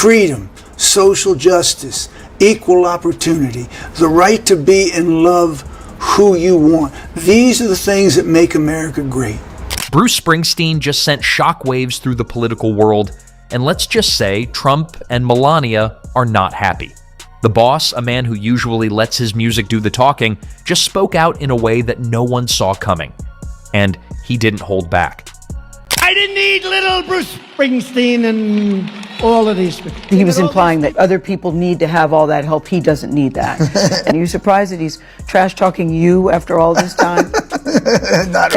freedom, social justice, equal opportunity, the right to be and love who you want. These are the things that make America great. Bruce Springsteen just sent shockwaves through the political world, and let's just say Trump and Melania are not happy. The boss, a man who usually lets his music do the talking, just spoke out in a way that no one saw coming. And he didn't hold back. I didn't need little Bruce Springsteen and all of these. He was implying that other people need to have all that help. He doesn't need that. And are you surprised that he's trash-talking you after all this time?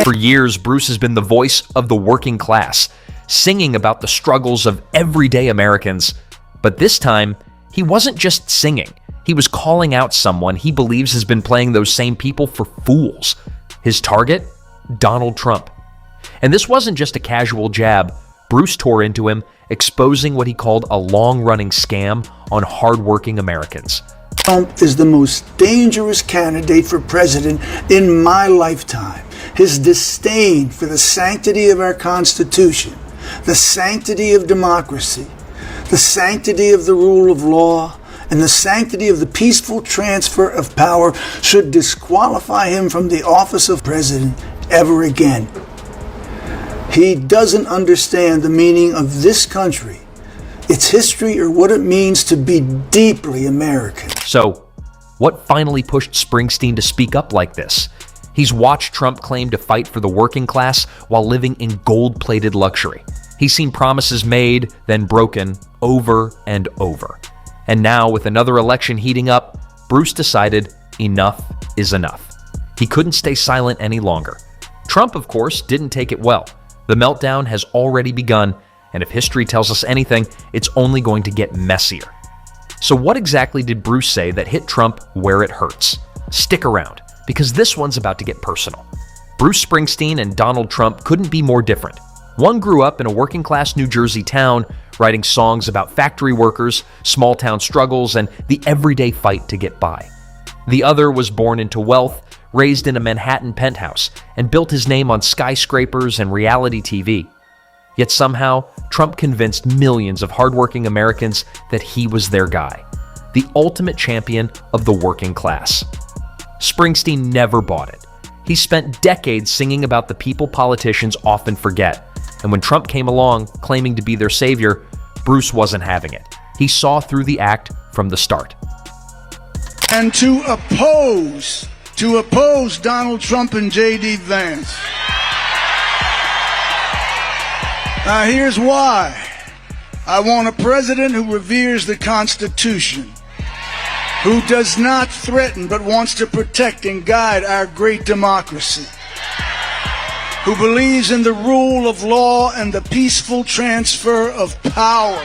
For years, Bruce has been the voice of the working class, singing about the struggles of everyday Americans. But this time, he wasn't just singing. He was calling out someone he believes has been playing those same people for fools. His target? Donald Trump. And this wasn't just a casual jab. Bruce tore into him, exposing what he called a long-running scam on hardworking Americans. Trump is the most dangerous candidate for president in my lifetime. His disdain for the sanctity of our Constitution, the sanctity of democracy, the sanctity of the rule of law, and the sanctity of the peaceful transfer of power should disqualify him from the office of president ever again. He doesn't understand the meaning of this country, its history, or what it means to be deeply American. So, what finally pushed Springsteen to speak up like this? He's watched Trump claim to fight for the working class while living in gold-plated luxury. He's seen promises made, then broken, over and over. And now, with another election heating up, Bruce decided enough is enough. He couldn't stay silent any longer. Trump, of course, didn't take it well. The meltdown has already begun, and if history tells us anything, it's only going to get messier. So what exactly did Bruce say that hit Trump where it hurts? Stick around, because this one's about to get personal. Bruce Springsteen and Donald Trump couldn't be more different. One grew up in a working-class New Jersey town, writing songs about factory workers, small-town struggles, and the everyday fight to get by. The other was born into wealth, raised in a Manhattan penthouse, and built his name on skyscrapers and reality TV. Yet somehow, Trump convinced millions of hardworking Americans that he was their guy, the ultimate champion of the working class. Springsteen never bought it. He spent decades singing about the people politicians often forget, and when Trump came along claiming to be their savior, Bruce wasn't having it. He saw through the act from the start. And to oppose Donald Trump and J.D. Vance. Now here's why. I want a president who reveres the Constitution, who does not threaten but wants to protect and guide our great democracy, who believes in the rule of law and the peaceful transfer of power,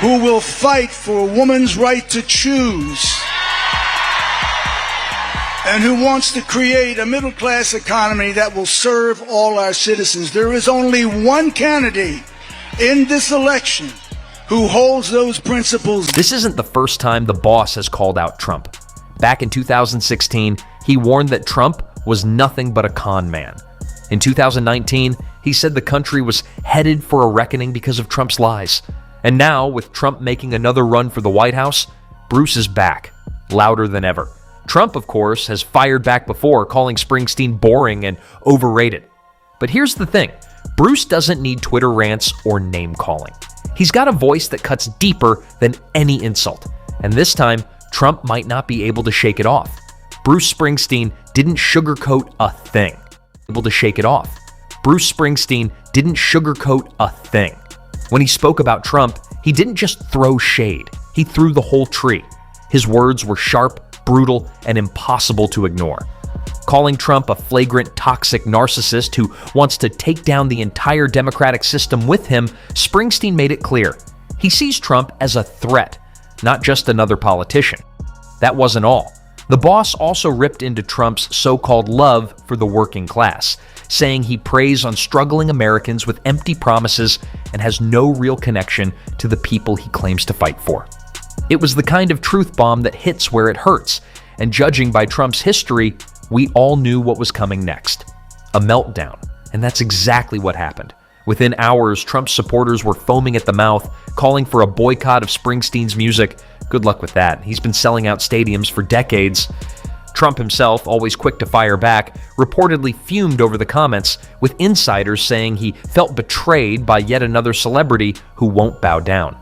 who will fight for a woman's right to choose, and who wants to create a middle-class economy that will serve all our citizens. There is only one candidate in this election who holds those principles. This isn't the first time the boss has called out Trump. Back in 2016, he warned that Trump was nothing but a con man. In 2019, he said the country was headed for a reckoning because of Trump's lies. And now, with Trump making another run for the White House, Bruce is back, louder than ever. Trump, of course, has fired back before, calling Springsteen boring and overrated. But here's the thing. Bruce doesn't need Twitter rants or name-calling. He's got a voice that cuts deeper than any insult. And this time, Trump might not be able to shake it off. Bruce Springsteen didn't sugarcoat a thing. Able to shake it off. Bruce Springsteen didn't sugarcoat a thing. When he spoke about Trump, he didn't just throw shade. He threw the whole tree. His words were sharp, brutal, and impossible to ignore. Calling Trump a flagrant, toxic narcissist who wants to take down the entire democratic system with him, Springsteen made it clear. He sees Trump as a threat, not just another politician. That wasn't all. The boss also ripped into Trump's so-called love for the working class, saying he preys on struggling Americans with empty promises and has no real connection to the people he claims to fight for. It was the kind of truth bomb that hits where it hurts, and judging by Trump's history, we all knew what was coming next. A meltdown, and that's exactly what happened. Within hours, Trump's supporters were foaming at the mouth, calling for a boycott of Springsteen's music. Good luck with that. He's been selling out stadiums for decades. Trump himself, always quick to fire back, reportedly fumed over the comments, with insiders saying he felt betrayed by yet another celebrity who won't bow down.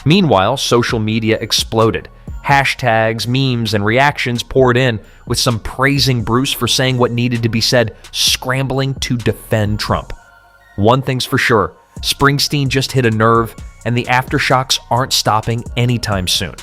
Meanwhile, social media exploded. Hashtags, memes, and reactions poured in, with some praising Bruce for saying what needed to be said, scrambling to defend Trump. One thing's for sure, Springsteen just hit a nerve, and the aftershocks aren't stopping anytime soon.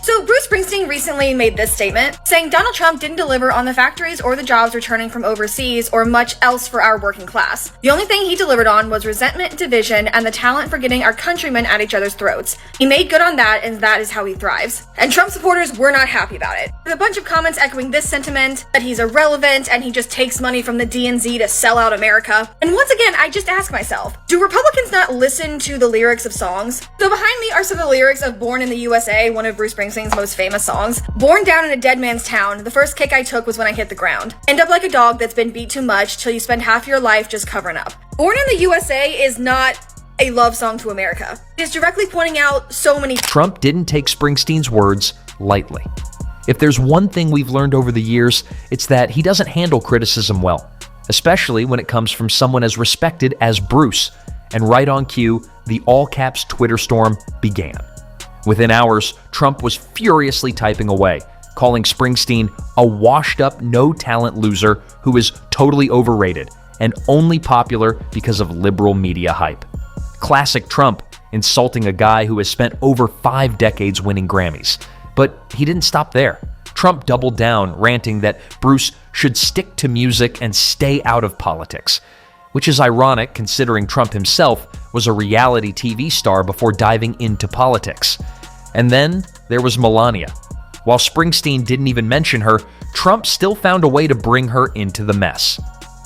So Bruce Springsteen recently made this statement, saying Donald Trump didn't deliver on the factories or the jobs returning from overseas or much else for our working class. The only thing he delivered on was resentment, division, and the talent for getting our countrymen at each other's throats. He made good on that, and that is how he thrives. And Trump supporters were not happy about it. With a bunch of comments echoing this sentiment, that he's irrelevant and he just takes money from the DNZ to sell out America. And once again, I just ask myself, do Republicans not listen to the lyrics of songs? So behind me are some of the lyrics of Born in the USA, one of Bruce Springsteen's most famous songs. Born down in a dead man's town, the first kick I took was when I hit the ground. End up like a dog that's been beat too much till you spend half your life just covering up. Born in the USA is not a love song to America. It is directly pointing out so many. Trump didn't take Springsteen's words lightly. If there's one thing we've learned over the years, it's that he doesn't handle criticism well, especially when it comes from someone as respected as Bruce. And right on cue, the all-caps Twitter storm began. Within hours, Trump was furiously typing away, calling Springsteen a washed-up, no-talent loser who is totally overrated and only popular because of liberal media hype. Classic Trump, insulting a guy who has spent over 5 decades winning Grammys. But he didn't stop there. Trump doubled down, ranting that Bruce should stick to music and stay out of politics, which is ironic considering Trump himself was a reality TV star before diving into politics. And then there was Melania. While Springsteen didn't even mention her, Trump still found a way to bring her into the mess.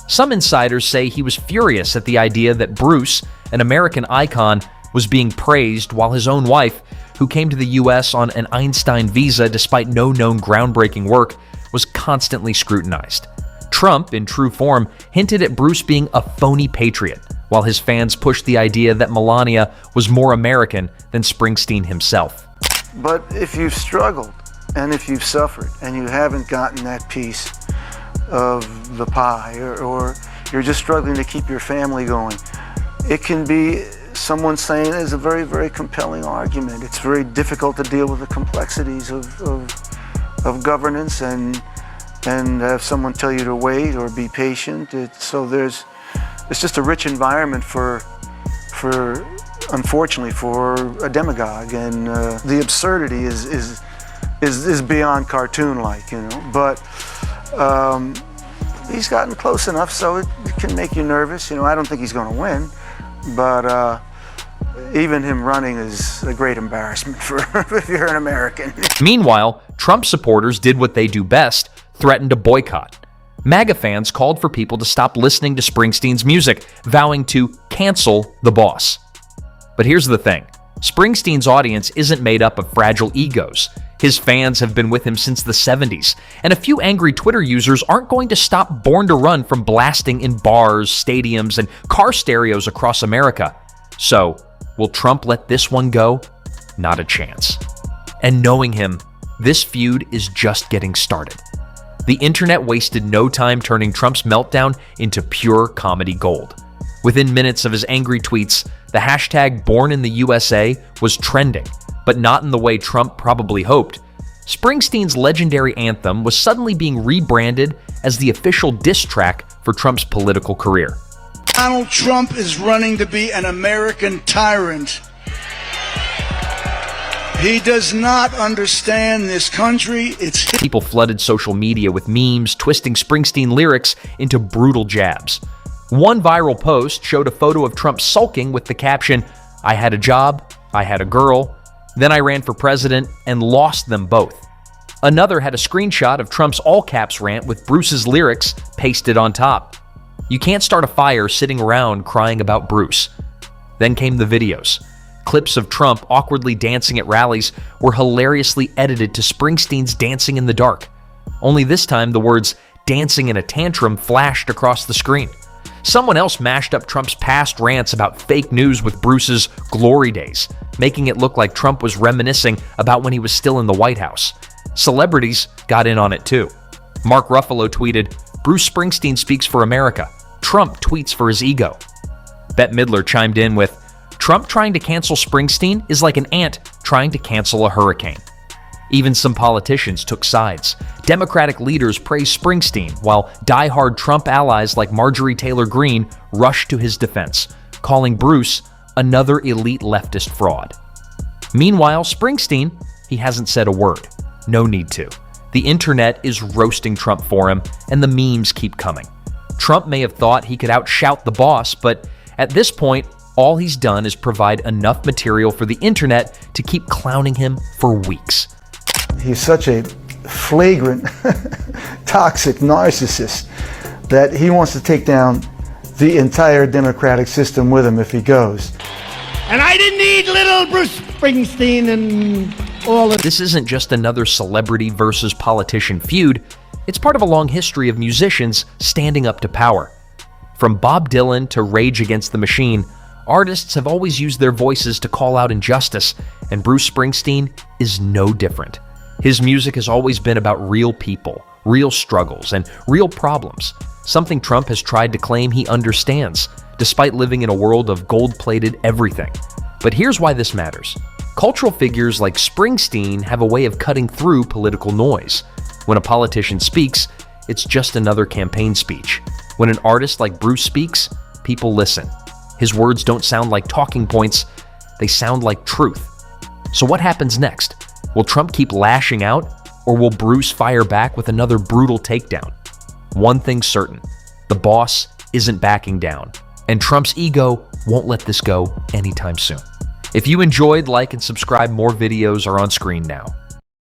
Some insiders say he was furious at the idea that Bruce, an American icon, was being praised while his own wife, who came to the US on an Einstein visa despite no known groundbreaking work, was constantly scrutinized. Trump, in true form, hinted at Bruce being a phony patriot, while his fans pushed the idea that Melania was more American than Springsteen himself. But if you've struggled and if you've suffered and you haven't gotten that piece of the pie or you're just struggling to keep your family going, it can be someone saying there's a very, very compelling argument. It's very difficult to deal with the complexities of governance and have someone tell you to wait or be patient. It's just a rich environment for unfortunately for a demagogue, and the absurdity is beyond cartoon-like, you know. But he's gotten close enough so it can make you nervous. You know, I don't think he's going to win, but even him running is a great embarrassment for if you're an American. Meanwhile, Trump supporters did what they do best, threatened a boycott. MAGA fans called for people to stop listening to Springsteen's music, vowing to cancel the boss. But here's the thing. Springsteen's audience isn't made up of fragile egos. His fans have been with him since the 70s, and a few angry Twitter users aren't going to stop Born to Run from blasting in bars, stadiums, and car stereos across America. So, will Trump let this one go? Not a chance. And knowing him, this feud is just getting started. The internet wasted no time turning Trump's meltdown into pure comedy gold. Within minutes of his angry tweets, the hashtag #BornInTheUSA was trending, but not in the way Trump probably hoped. Springsteen's legendary anthem was suddenly being rebranded as the official diss track for Trump's political career. Donald Trump is running to be an American tyrant. He does not understand this country. People flooded social media with memes twisting Springsteen lyrics into brutal jabs. One viral post showed a photo of Trump sulking with the caption, "I had a job, I had a girl, then I ran for president and lost them both." Another had a screenshot of Trump's all-caps rant with Bruce's lyrics pasted on top. You can't start a fire sitting around crying about Bruce. Then came the videos. Clips of Trump awkwardly dancing at rallies were hilariously edited to Springsteen's Dancing in the Dark. Only this time the words "dancing in a tantrum" flashed across the screen. Someone else mashed up Trump's past rants about fake news with Bruce's glory days, making it look like Trump was reminiscing about when he was still in the White House. Celebrities got in on it too. Mark Ruffalo tweeted, "Bruce Springsteen speaks for America. Trump tweets for his ego." Bette Midler chimed in with, "Trump trying to cancel Springsteen is like an ant trying to cancel a hurricane." Even some politicians took sides. Democratic leaders praised Springsteen, while die-hard Trump allies like Marjorie Taylor Greene rushed to his defense, calling Bruce another elite leftist fraud. Meanwhile, Springsteen, he hasn't said a word. No need to. The internet is roasting Trump for him, and the memes keep coming. Trump may have thought he could outshout the boss, but at this point, all he's done is provide enough material for the internet to keep clowning him for weeks. He's such a flagrant, toxic narcissist that he wants to take down the entire democratic system with him if he goes. And I didn't need little Bruce Springsteen and all of This isn't just another celebrity versus politician feud. It's part of a long history of musicians standing up to power. From Bob Dylan to Rage Against the Machine, artists have always used their voices to call out injustice, and Bruce Springsteen is no different. His music has always been about real people, real struggles, and real problems, something Trump has tried to claim he understands, despite living in a world of gold-plated everything. But here's why this matters. Cultural figures like Springsteen have a way of cutting through political noise. When a politician speaks, it's just another campaign speech. When an artist like Bruce speaks, people listen. His words don't sound like talking points, they sound like truth. So what happens next? Will Trump keep lashing out, or will Bruce fire back with another brutal takedown? One thing's certain, the boss isn't backing down, and Trump's ego won't let this go anytime soon. If you enjoyed, like and subscribe. More videos are on screen now.